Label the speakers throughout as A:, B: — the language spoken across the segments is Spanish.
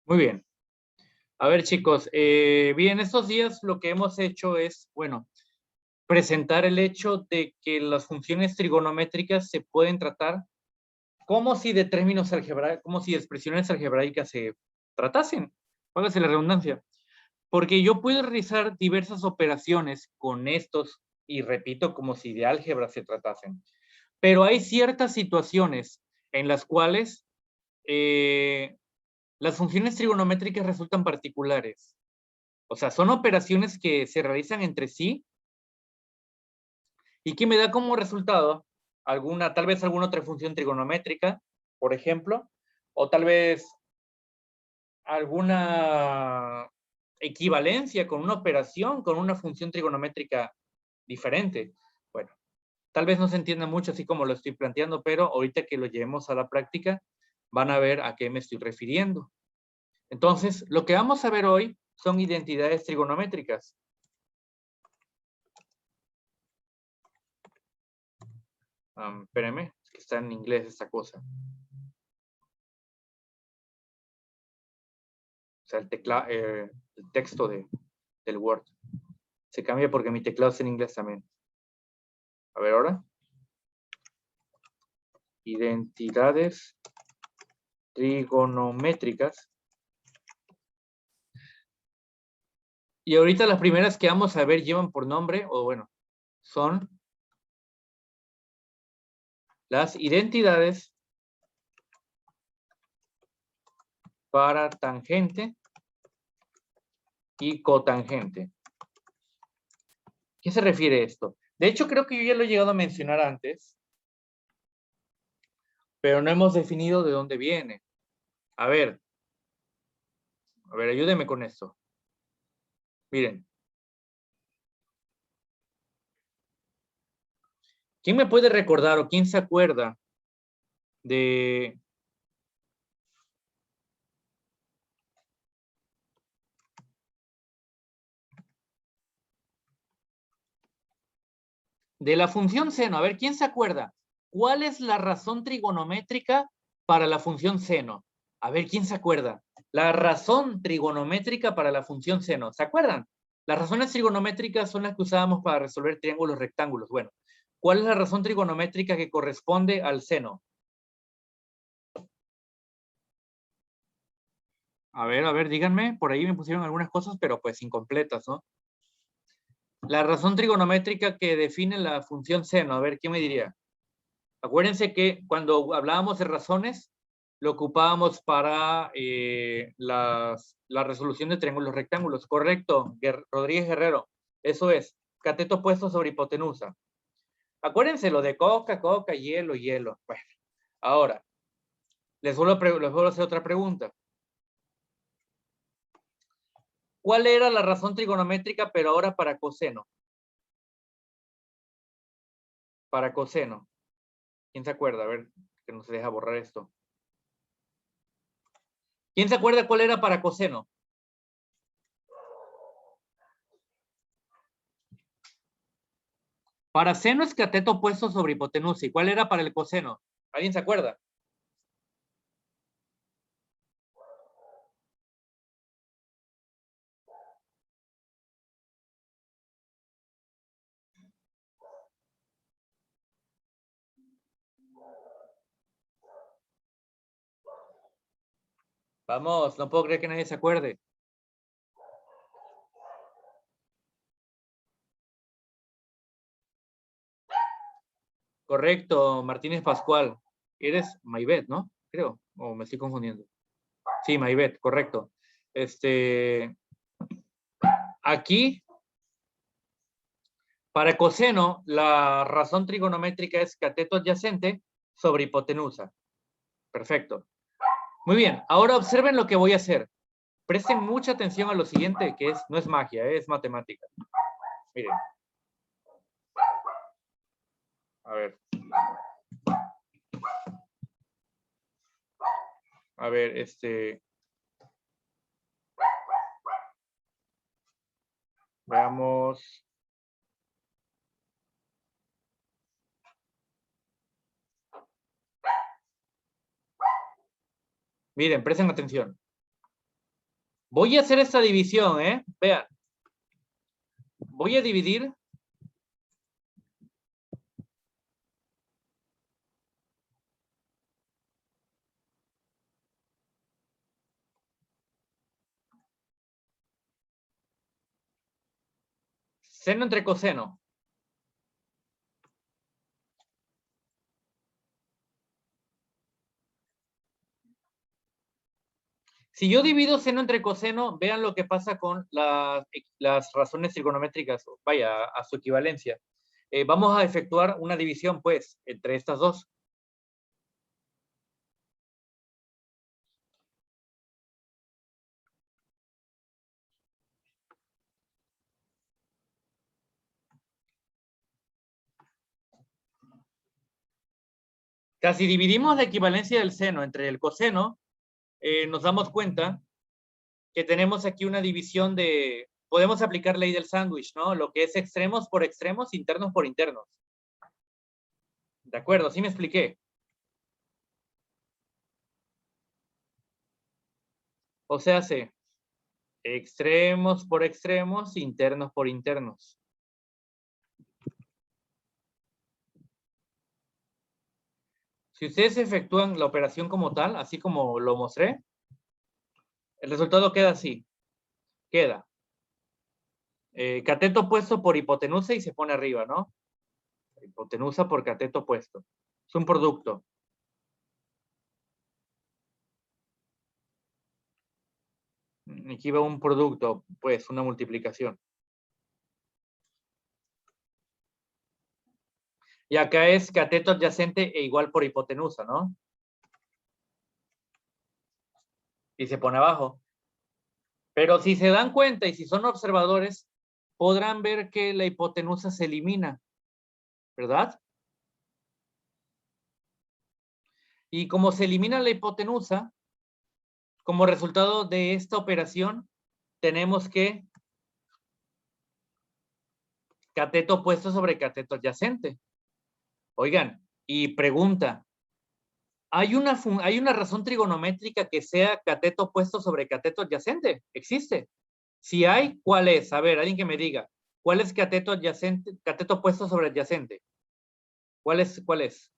A: Muy bien. A ver, chicos, bien, estos días lo que hemos hecho es, bueno, presentar el hecho de que las funciones trigonométricas se pueden tratar como si de términos algebraicos, como si de expresiones algebraicas se tratasen. Póngase la redundancia. Porque yo puedo realizar diversas operaciones con estos, y repito, como si de álgebra se tratasen. Pero hay ciertas situaciones en las cuales las funciones trigonométricas resultan particulares. O sea, son operaciones que se realizan entre sí y que me da como resultado tal vez alguna otra función trigonométrica, por ejemplo, o tal vez alguna equivalencia con una operación, con una función trigonométrica diferente. Bueno, tal vez no se entienda mucho así como lo estoy planteando, pero ahorita que lo llevemos a la práctica, van a ver a qué me estoy refiriendo. Entonces, lo que vamos a ver hoy son identidades trigonométricas. Espérenme, es que está en inglés esta cosa. O sea, el texto del Word. Se cambia porque mi teclado es en inglés también. A ver ahora. Identidades trigonométricas. Y ahorita las primeras que vamos a ver llevan por nombre, o bueno, son las identidades para tangente y cotangente. ¿Qué se refiere a esto? De hecho, creo que yo ya lo he llegado a mencionar antes, pero no hemos definido de dónde viene. A ver, ayúdenme con esto. Miren. ¿Quién me puede recordar o quién se acuerda de la función seno? A ver, ¿quién se acuerda? ¿Cuál es la razón trigonométrica para la función seno? A ver, ¿quién se acuerda? La razón trigonométrica para la función seno. ¿Se acuerdan? Las razones trigonométricas son las que usábamos para resolver triángulos rectángulos. Bueno, ¿cuál es la razón trigonométrica que corresponde al seno? A ver, díganme. Por ahí me pusieron algunas cosas, pero pues incompletas, ¿no? La razón trigonométrica que define la función seno. A ver, ¿qué me diría? Acuérdense que cuando hablábamos de razones, lo ocupábamos para la resolución de triángulos rectángulos. Correcto, Rodríguez Guerrero. Eso es, cateto opuesto sobre hipotenusa. Acuérdense lo de coca, hielo, hielo. Bueno, ahora, les vuelvo a hacer otra pregunta. ¿Cuál era la razón trigonométrica, pero ahora para coseno? Para coseno. ¿Quién se acuerda? A ver, que no se deja borrar esto. ¿Quién se acuerda cuál era para coseno? Para seno es cateto opuesto sobre hipotenusa. ¿Y cuál era para el coseno? ¿Alguien se acuerda? Vamos, no puedo creer que nadie se acuerde. Correcto, Martínez Pascual. Eres Maybet, ¿no? Creo, o me estoy confundiendo. Sí, Maybet, correcto. Aquí, para coseno, la razón trigonométrica es cateto adyacente sobre hipotenusa. Perfecto. Muy bien, ahora observen lo que voy a hacer. Presten mucha atención a lo siguiente, que no es magia, es matemática. Miren. A ver. A ver, veamos. Miren, presten atención. Voy a hacer esta división, ¿eh? Vean. Voy a dividir seno entre coseno. Si yo divido seno entre coseno, vean lo que pasa con las razones trigonométricas, vaya, a su equivalencia. Vamos a efectuar una división, pues, entre estas dos. Casi dividimos la equivalencia del seno entre el coseno, nos damos cuenta que tenemos aquí una división de, podemos aplicar ley del sándwich, ¿no? Lo que es extremos por extremos, internos por internos. ¿De acuerdo? ¿Sí me expliqué? O sea, hace extremos por extremos, internos por internos. Si ustedes efectúan la operación como tal, así como lo mostré, el resultado queda así. Queda cateto opuesto por hipotenusa y se pone arriba, ¿no? Hipotenusa por cateto opuesto. Es un producto. Aquí va un producto, pues una multiplicación. Y acá es cateto adyacente e igual por hipotenusa, ¿no? Y se pone abajo. Pero si se dan cuenta y si son observadores, podrán ver que la hipotenusa se elimina, ¿verdad? Y como se elimina la hipotenusa, como resultado de esta operación, tenemos que cateto opuesto sobre cateto adyacente. Oigan, y pregunta, ¿hay una razón trigonométrica que sea cateto opuesto sobre cateto adyacente? ¿Existe? Si hay, ¿cuál es? A ver, alguien que me diga. ¿Cuál es cateto adyacente, cateto opuesto sobre adyacente? ¿Cuál es? ¿Cuál es?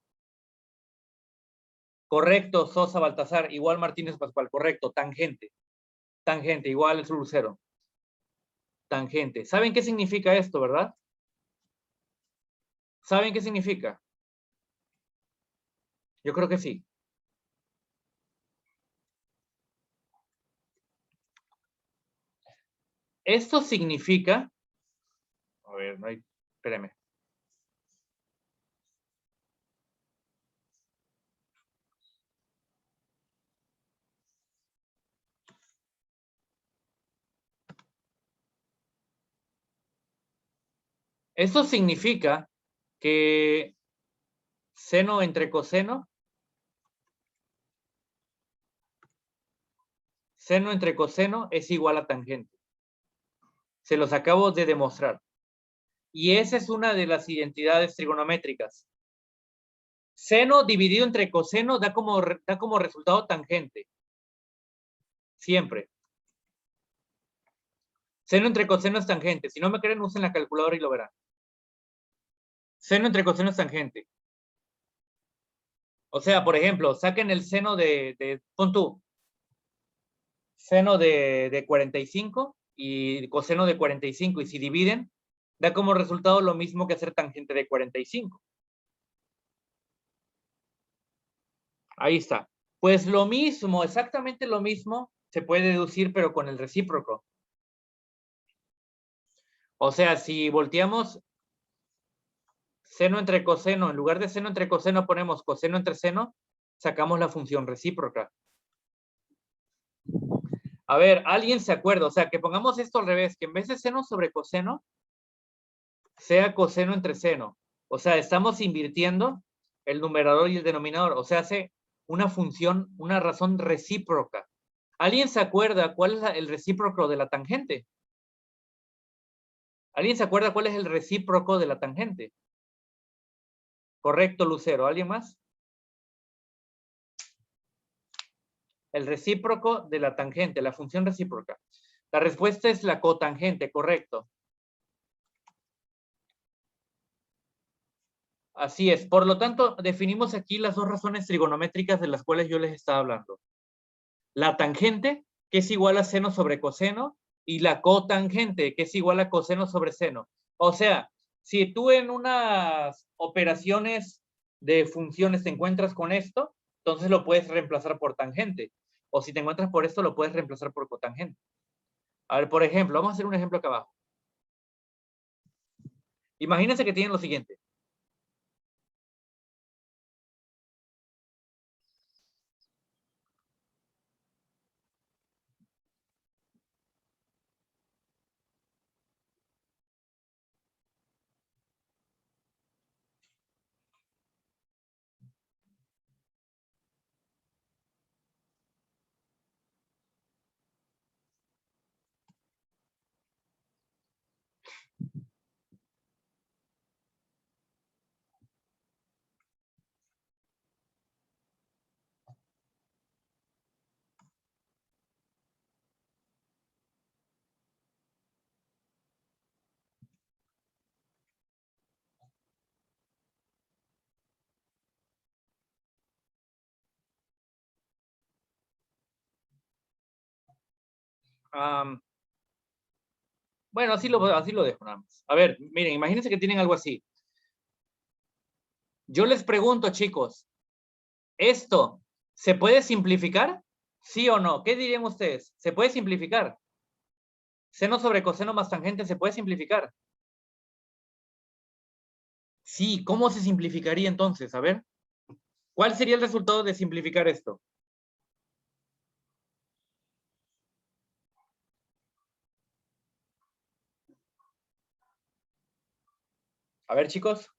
A: Correcto, Sosa Baltasar, igual Martínez Pascual, correcto, tangente. Tangente, igual el lucero. Tangente. ¿Saben qué significa esto, verdad? ¿Saben qué significa? Yo creo que sí. Esto significa, a ver, no hay, espérame. Esto significa que seno entre coseno, seno entre coseno es igual a tangente. Se los acabo de demostrar. Y esa es una de las identidades trigonométricas. Seno dividido entre coseno da como resultado tangente. Siempre. Seno entre coseno es tangente. Si no me creen, usen la calculadora y lo verán. Seno entre coseno es tangente. O sea, por ejemplo, saquen el seno pon tú, seno de 45 y coseno de 45. Y si dividen, da como resultado lo mismo que hacer tangente de 45. Ahí está. Pues lo mismo, exactamente lo mismo, se puede deducir, pero con el recíproco. O sea, si volteamos seno entre coseno, en lugar de seno entre coseno ponemos coseno entre seno, sacamos la función recíproca. A ver, ¿alguien se acuerda? O sea, que pongamos esto al revés, que en vez de seno sobre coseno, sea coseno entre seno. O sea, estamos invirtiendo el numerador y el denominador. O sea, hace una función, una razón recíproca. ¿Alguien se acuerda cuál es el recíproco de la tangente? ¿Alguien se acuerda cuál es el recíproco de la tangente? Correcto, Lucero. ¿Alguien más? El recíproco de la tangente, la función recíproca. La respuesta es la cotangente, correcto. Así es. Por lo tanto, definimos aquí las dos razones trigonométricas de las cuales yo les estaba hablando. La tangente, que es igual a seno sobre coseno, y la cotangente, que es igual a coseno sobre seno. O sea, si tú en unas operaciones de funciones te encuentras con esto, entonces lo puedes reemplazar por tangente. O si te encuentras por esto, lo puedes reemplazar por cotangente. A ver, por ejemplo, vamos a hacer un ejemplo acá abajo. Imagínense que tienen lo siguiente. Bueno, así lo dejo nada más. A ver, miren, imagínense que tienen algo así. Yo les pregunto, chicos, ¿esto se puede simplificar? ¿Sí o no? ¿Qué dirían ustedes? ¿Se puede simplificar? Seno sobre coseno más tangente, ¿se puede simplificar? Sí, ¿cómo se simplificaría entonces? A ver, ¿cuál sería el resultado de simplificar esto? A ver, chicos.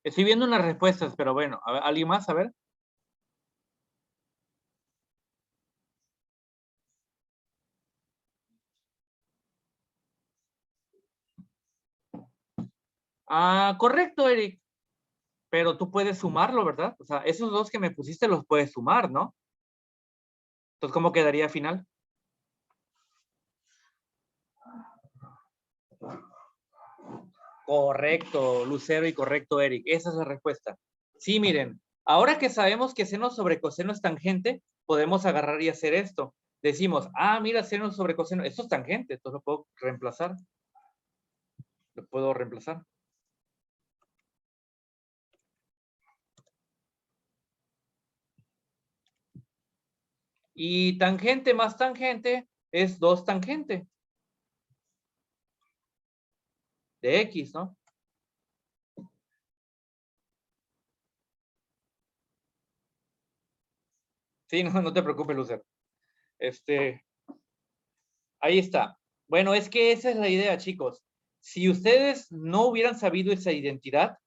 A: Estoy viendo unas respuestas, pero bueno, a ver, ¿alguien más? A ver. Ah, correcto, Eric. Pero tú puedes sumarlo, ¿verdad? O sea, esos dos que me pusiste los puedes sumar, ¿no? Entonces, ¿cómo quedaría final? Correcto, Lucero, y correcto, Eric. Esa es la respuesta. Sí, miren, ahora que sabemos que seno sobre coseno es tangente, podemos agarrar y hacer esto. Decimos, ah, mira, seno sobre coseno, esto es tangente, entonces lo puedo reemplazar. Lo puedo reemplazar. Y tangente más tangente es 2 tangente de X, ¿no? Sí, no, no te preocupes, Lucero. Ahí está. Bueno, es que esa es la idea, chicos. Si ustedes no hubieran sabido esa identidad,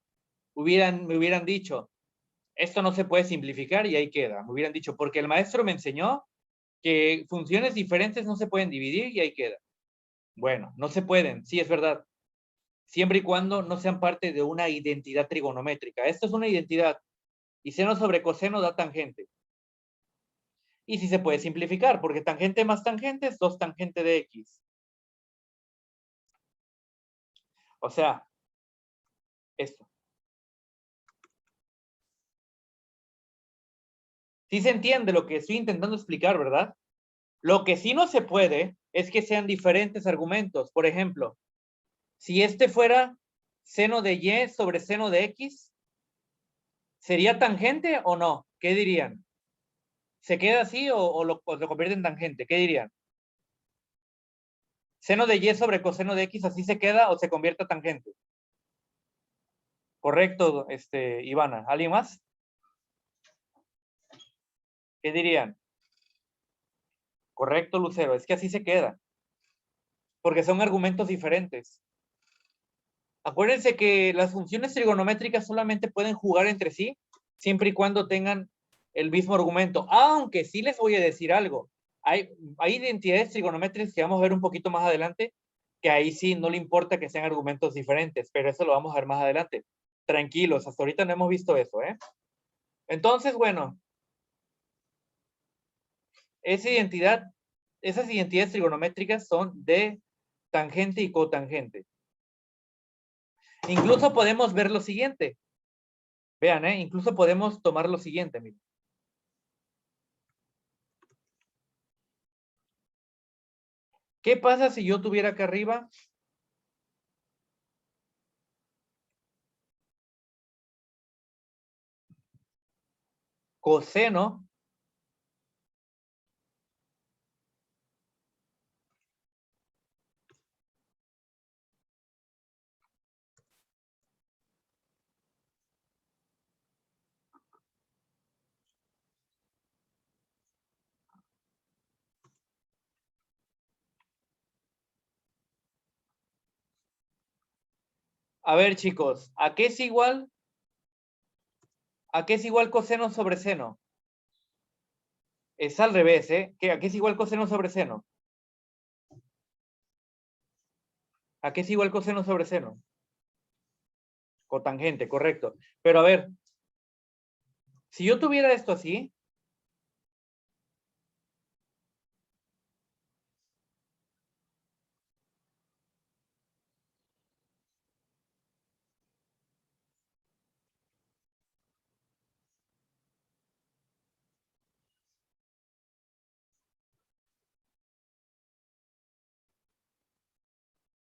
A: me hubieran dicho, esto no se puede simplificar y ahí queda. Me hubieran dicho, porque el maestro me enseñó que funciones diferentes no se pueden dividir y ahí queda. Bueno, no se pueden, sí es verdad. Siempre y cuando no sean parte de una identidad trigonométrica. Esto es una identidad. Y seno sobre coseno da tangente. Y sí se puede simplificar, porque tangente más tangente es 2 tangente de X. O sea, esto. Sí se entiende lo que estoy intentando explicar, ¿verdad? Lo que sí no se puede es que sean diferentes argumentos. Por ejemplo, si este fuera seno de Y sobre seno de X, ¿sería tangente o no? ¿Qué dirían? ¿Se queda así o lo convierte en tangente? ¿Qué dirían? ¿Seno de Y sobre coseno de X así se queda o se convierte a tangente? Correcto, Ivana. ¿Alguien más? ¿Qué dirían? Correcto, Lucero. Es que así se queda. Porque son argumentos diferentes. Acuérdense que las funciones trigonométricas solamente pueden jugar entre sí siempre y cuando tengan el mismo argumento, aunque sí les voy a decir algo. Hay identidades trigonométricas que vamos a ver un poquito más adelante, que ahí sí no le importa que sean argumentos diferentes, pero eso lo vamos a ver más adelante. Tranquilos, hasta ahorita no hemos visto eso, ¿eh? Entonces, bueno, esas identidades trigonométricas son de tangente y cotangente. Incluso podemos ver lo siguiente. Vean, incluso podemos tomar lo siguiente, miren. ¿Qué pasa si yo tuviera acá arriba coseno A ver, chicos, ¿a qué es igual? ¿A qué es igual coseno sobre seno? Es al revés, ¿eh? ¿A qué es igual coseno sobre seno? ¿A qué es igual coseno sobre seno? Cotangente, correcto. Pero a ver, si yo tuviera esto así,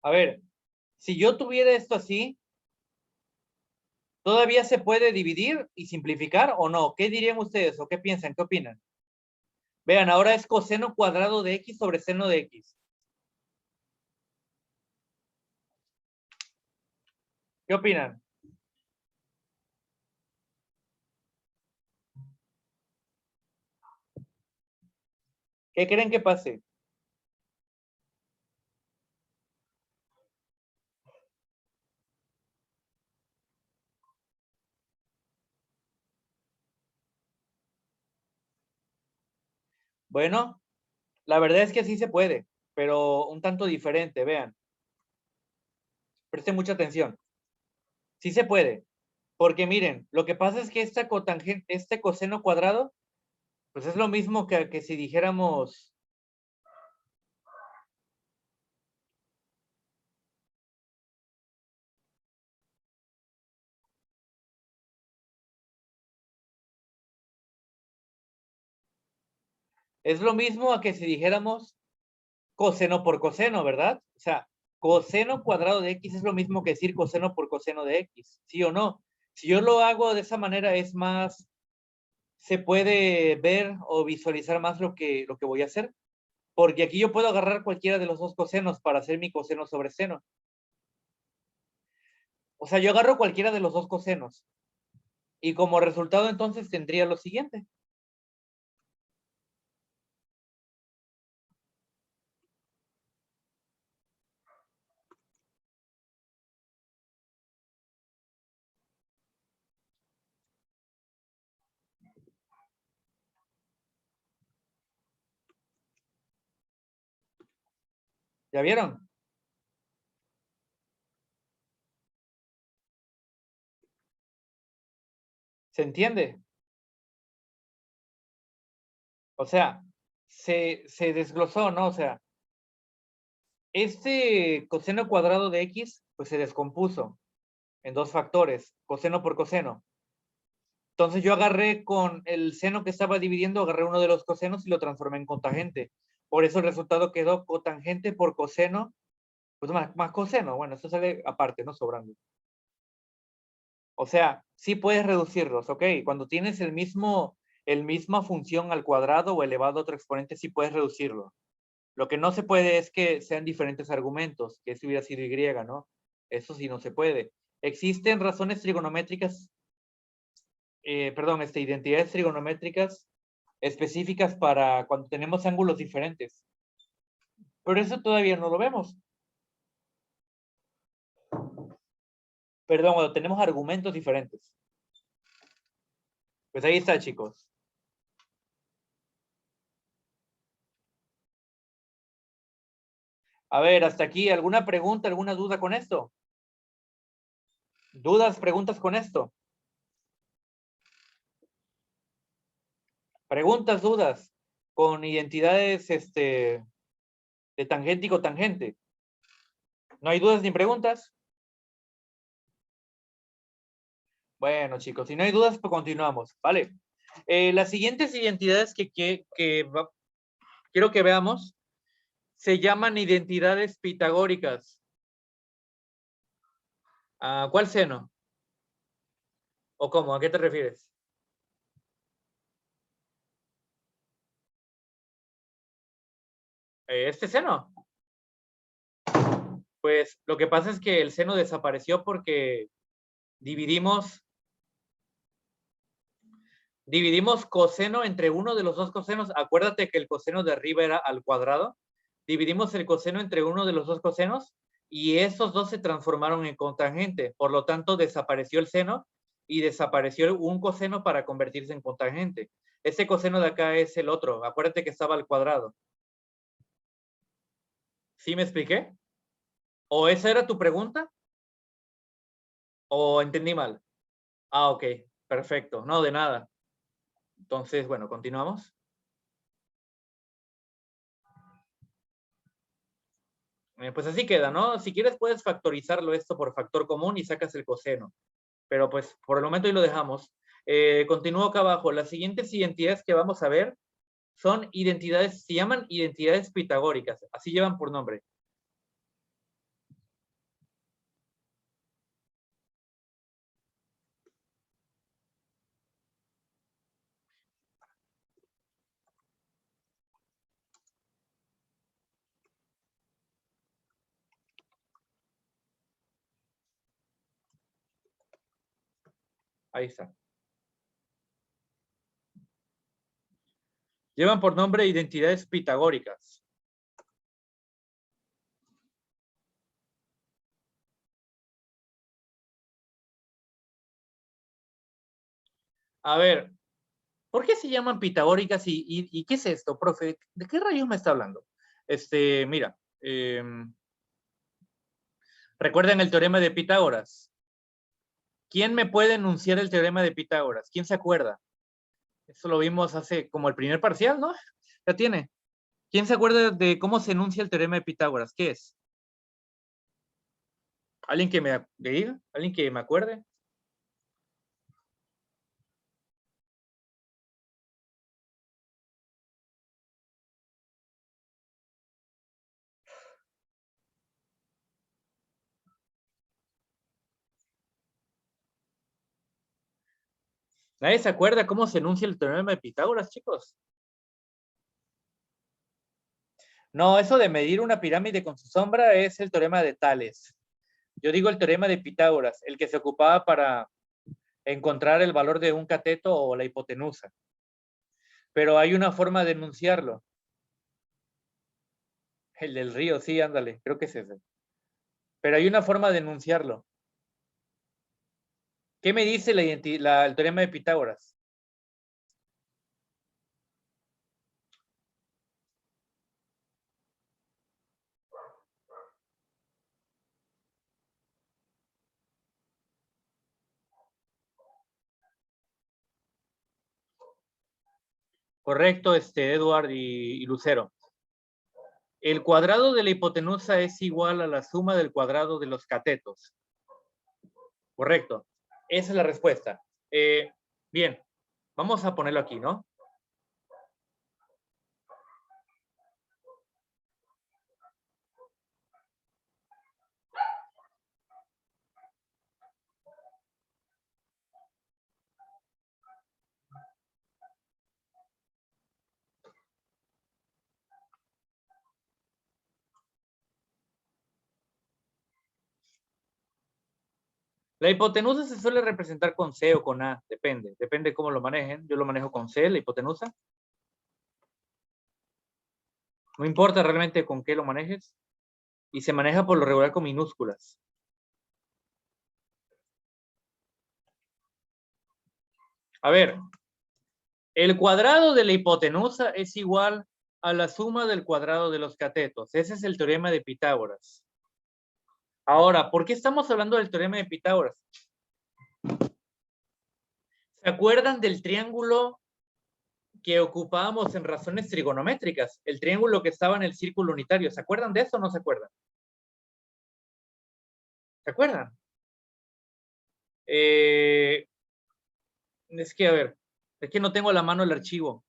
A: a ver, si yo tuviera esto así, ¿todavía se puede dividir y simplificar o no? ¿Qué dirían ustedes o qué piensan? ¿Qué opinan? Vean, ahora es coseno cuadrado de x sobre seno de x. ¿Qué opinan? ¿Qué creen que pase? Bueno, la verdad es que sí se puede, pero un tanto diferente, vean. Presten mucha atención. Sí se puede, porque miren, lo que pasa es que este coseno cuadrado, pues es lo mismo que si dijéramos, es lo mismo a que si dijéramos coseno por coseno, ¿verdad? O sea, coseno cuadrado de x es lo mismo que decir coseno por coseno de x, ¿sí o no? Si yo lo hago de esa manera es más, se puede ver o visualizar más lo que voy a hacer, porque aquí yo puedo agarrar cualquiera de los dos cosenos para hacer mi coseno sobre seno. O sea, yo agarro cualquiera de los dos cosenos y como resultado entonces tendría lo siguiente. ¿Ya vieron? ¿Se entiende? O sea, se desglosó, ¿no? O sea, este coseno cuadrado de x, pues se descompuso en dos factores, coseno por coseno. Entonces yo agarré con el seno que estaba dividiendo, agarré uno de los cosenos y lo transformé en cotangente. Por eso el resultado quedó cotangente por coseno, pues más coseno. Bueno, eso sale aparte, ¿no? Sobrando. O sea, sí puedes reducirlos, ¿ok? Cuando tienes el misma función al cuadrado o elevado a otro exponente, sí puedes reducirlo. Lo que no se puede es que sean diferentes argumentos, que eso hubiera sido Y, ¿no? Eso sí no se puede. Existen razones trigonométricas, identidades trigonométricas específicas para cuando tenemos ángulos diferentes. Pero eso todavía no lo vemos. Perdón, cuando tenemos argumentos diferentes. Pues ahí está, chicos. A ver, hasta aquí, ¿alguna pregunta, alguna duda con esto? ¿Dudas, preguntas con esto? Preguntas, dudas, con identidades de tangente y cotangente. ¿No hay dudas ni preguntas? Bueno, chicos, si no hay dudas, pues continuamos, ¿vale? Las siguientes identidades quiero que veamos se llaman identidades pitagóricas. ¿A cuál seno? ¿O cómo? ¿A qué te refieres? ¿Este seno? Pues lo que pasa es que el seno desapareció porque dividimos coseno entre uno de los dos cosenos. Acuérdate que el coseno de arriba era al cuadrado. Dividimos el coseno entre uno de los dos cosenos y esos dos se transformaron en cotangente. Por lo tanto, desapareció el seno y desapareció un coseno para convertirse en cotangente. Ese coseno de acá es el otro. Acuérdate que estaba al cuadrado. ¿Sí me expliqué? ¿O esa era tu pregunta? ¿O entendí mal? Ah, ok. Perfecto. No, de nada. Entonces, bueno, continuamos. Pues así queda, ¿no? Si quieres puedes factorizarlo esto por factor común y sacas el coseno. Pero pues por el momento ahí lo dejamos. Continúo acá abajo. Las siguientes identidades que vamos a ver son identidades, se llaman identidades pitagóricas. Así llevan por nombre. Ahí está. Llevan por nombre identidades pitagóricas. A ver, ¿por qué se llaman pitagóricas y qué es esto, profe? ¿De qué rayos me está hablando? Mira, ¿recuerdan el teorema de Pitágoras? ¿Quién me puede enunciar el teorema de Pitágoras? ¿Quién se acuerda? Eso lo vimos hace como el primer parcial, ¿no? Ya tiene. ¿Quién se acuerda de cómo se enuncia el teorema de Pitágoras? ¿Qué es? ¿Alguien que me diga? ¿Alguien que me acuerde? ¿Nadie se acuerda cómo se enuncia el teorema de Pitágoras, chicos? No, eso de medir una pirámide con su sombra es el teorema de Tales. Yo digo el teorema de Pitágoras, el que se ocupaba para encontrar el valor de un cateto o la hipotenusa. Pero hay una forma de enunciarlo. El del río, sí, ándale, creo que es ese. Pero hay una forma de enunciarlo. ¿Qué me dice el teorema de Pitágoras? Correcto, Eduard y Lucero. El cuadrado de la hipotenusa es igual a la suma del cuadrado de los catetos. Correcto. Esa es la respuesta. Bien, vamos a ponerlo aquí, ¿no? La hipotenusa se suele representar con C o con A, depende cómo lo manejen. Yo lo manejo con C, la hipotenusa. No importa realmente con qué lo manejes. Y se maneja por lo regular con minúsculas. A ver, el cuadrado de la hipotenusa es igual a la suma del cuadrado de los catetos. Ese es el teorema de Pitágoras. Ahora, ¿por qué estamos hablando del teorema de Pitágoras? ¿Se acuerdan del triángulo que ocupábamos en razones trigonométricas? El triángulo que estaba en el círculo unitario. ¿Se acuerdan de eso o no se acuerdan? ¿Se acuerdan? Es que, a ver, es que no tengo a la mano el archivo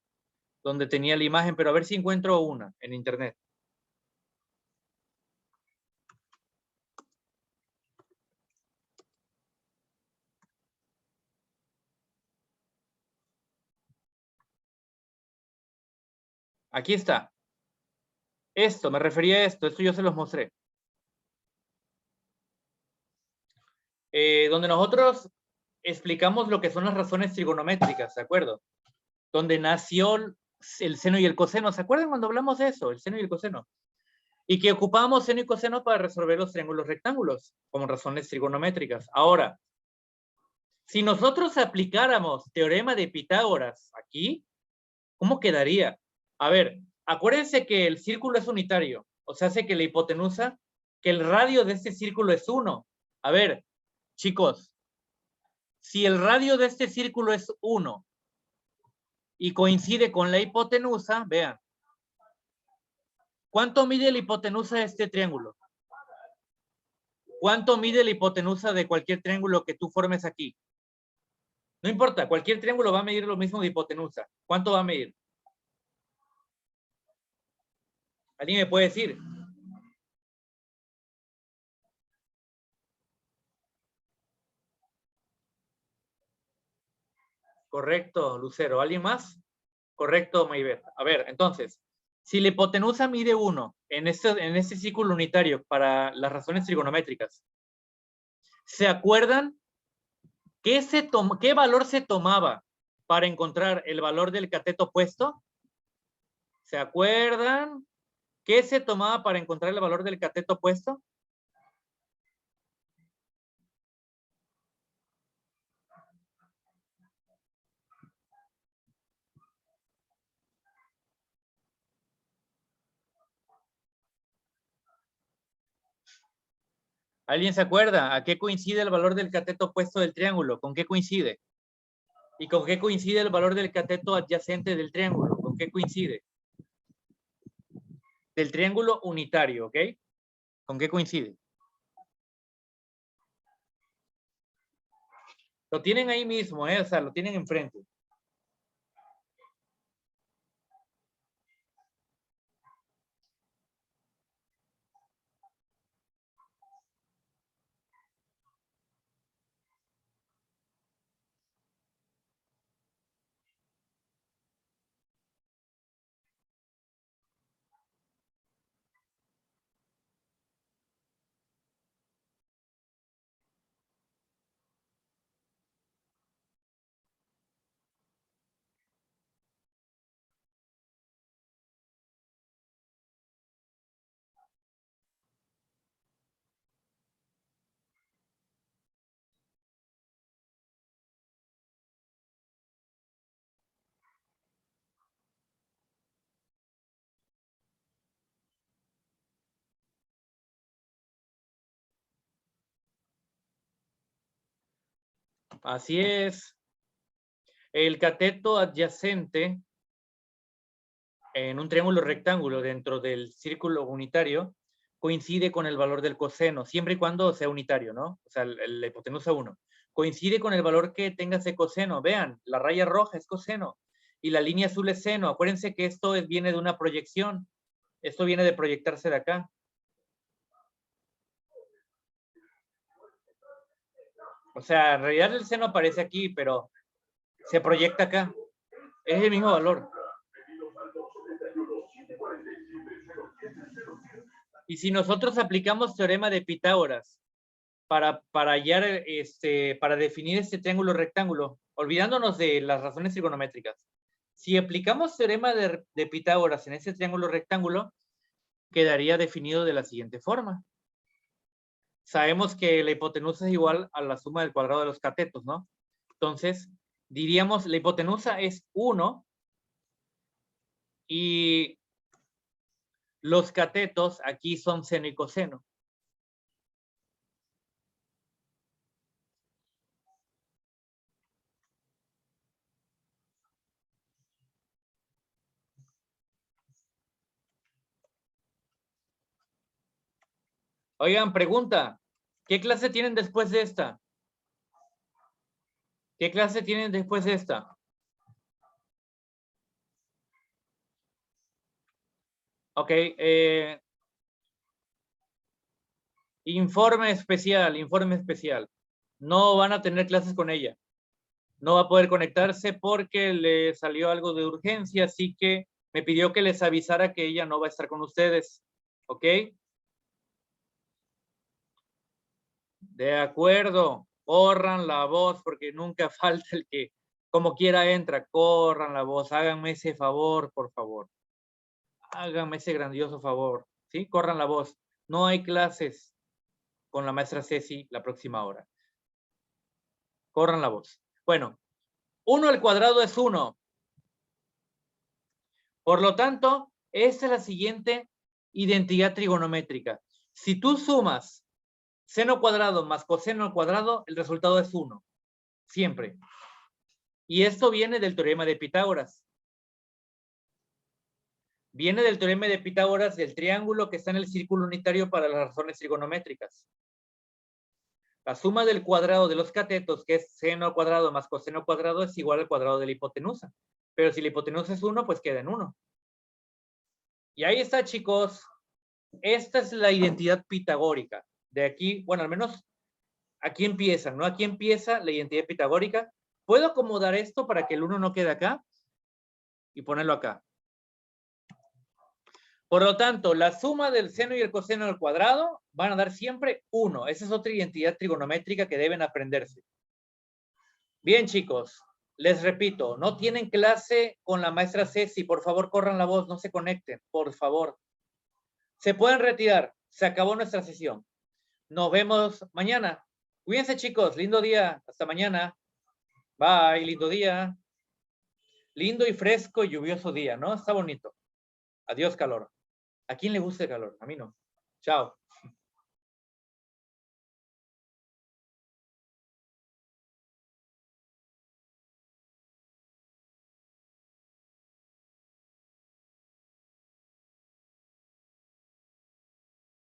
A: donde tenía la imagen, pero a ver si encuentro una en internet. Aquí está. Esto, me refería a esto yo se los mostré. Donde nosotros explicamos lo que son las razones trigonométricas, ¿de acuerdo? Donde nació el seno y el coseno. ¿Se acuerdan cuando hablamos de eso? El seno y el coseno. Y que ocupábamos seno y coseno para resolver los triángulos rectángulos, como razones trigonométricas. Ahora, si nosotros aplicáramos teorema de Pitágoras aquí, ¿cómo quedaría? A ver, acuérdense que el círculo es unitario. O sea, hace que la hipotenusa, que el radio de este círculo es 1. A ver, chicos, si el radio de este círculo es 1 y coincide con la hipotenusa, vean, ¿cuánto mide la hipotenusa de este triángulo? ¿Cuánto mide la hipotenusa de cualquier triángulo que tú formes aquí? No importa, cualquier triángulo va a medir lo mismo de hipotenusa. ¿Cuánto va a medir? ¿Alguien me puede decir? Correcto, Lucero. ¿Alguien más? Correcto, Maybeth. A ver, entonces, si la hipotenusa mide 1 en este círculo unitario para las razones trigonométricas, ¿se acuerdan qué valor se tomaba para encontrar el valor del cateto opuesto? ¿Se acuerdan qué se tomaba para encontrar el valor del cateto opuesto? ¿Alguien se acuerda? ¿A qué coincide el valor del cateto opuesto del triángulo? ¿Con qué coincide? ¿Y con qué coincide el valor del cateto adyacente del triángulo? ¿Con qué coincide? Del triángulo unitario, ¿ok? ¿Con qué coincide? Lo tienen ahí mismo, ¿eh? O sea, lo tienen enfrente. Así es. El cateto adyacente en un triángulo rectángulo dentro del círculo unitario coincide con el valor del coseno, siempre y cuando sea unitario, ¿no? O sea, la hipotenusa 1. Coincide con el valor que tenga ese coseno. Vean, la raya roja es coseno y la línea azul es seno. Acuérdense que esto viene de una proyección. Esto viene de proyectarse de acá. O sea, en realidad el seno aparece aquí, pero se proyecta acá. Es el mismo valor. Y si nosotros aplicamos teorema de Pitágoras para hallar, para definir este triángulo rectángulo, olvidándonos de las razones trigonométricas, si aplicamos teorema de Pitágoras en este triángulo rectángulo, quedaría definido de la siguiente forma. Sabemos que la hipotenusa es igual a la suma del cuadrado de los catetos, ¿no? Entonces, diríamos, la hipotenusa es 1 y Los catetos aquí son seno y coseno. Oigan, pregunta. ¿Qué clase tienen después de esta? ¿Qué clase tienen después de esta? Ok. Informe especial, informe especial. No van a tener clases con ella. No va a poder conectarse porque le salió algo de urgencia, así que me pidió que les avisara que ella no va a estar con ustedes. ¿Ok? De acuerdo. Corran la voz porque nunca falta el que como quiera entra. Corran la voz. Háganme ese favor, por favor. Háganme ese grandioso favor. ¿Sí? Corran la voz. No hay clases con la maestra Ceci la próxima hora. Corran la voz. Bueno, 1 al cuadrado es 1. Por lo tanto, esta es la siguiente identidad trigonométrica. Si tú sumas seno cuadrado más coseno al cuadrado, el resultado es 1. Siempre. Y esto viene del teorema de Pitágoras. Viene del teorema de Pitágoras del triángulo que está en el círculo unitario para las razones trigonométricas. La suma del cuadrado de los catetos, que es seno al cuadrado más coseno al cuadrado, es igual al cuadrado de la hipotenusa. Pero si la hipotenusa es 1, pues queda en 1. Y ahí está, chicos. Esta es la identidad pitagórica. De aquí, bueno, al menos aquí empieza, ¿no? Aquí empieza la identidad pitagórica. ¿Puedo acomodar esto para que el 1 no quede acá? Y ponerlo acá. Por lo tanto, la suma del seno y el coseno al cuadrado van a dar siempre 1. Esa es otra identidad trigonométrica que deben aprenderse. Bien, chicos. Les repito, no tienen clase con la maestra Ceci. Por favor, corran la voz, no se conecten, por favor. Se pueden retirar. Se acabó nuestra sesión. Nos vemos mañana. Cuídense, chicos. Lindo día. Hasta mañana. Bye. Lindo día. Lindo y fresco y lluvioso día, ¿no? Está bonito. Adiós, calor. ¿A quién le gusta el calor? A mí no. Chao.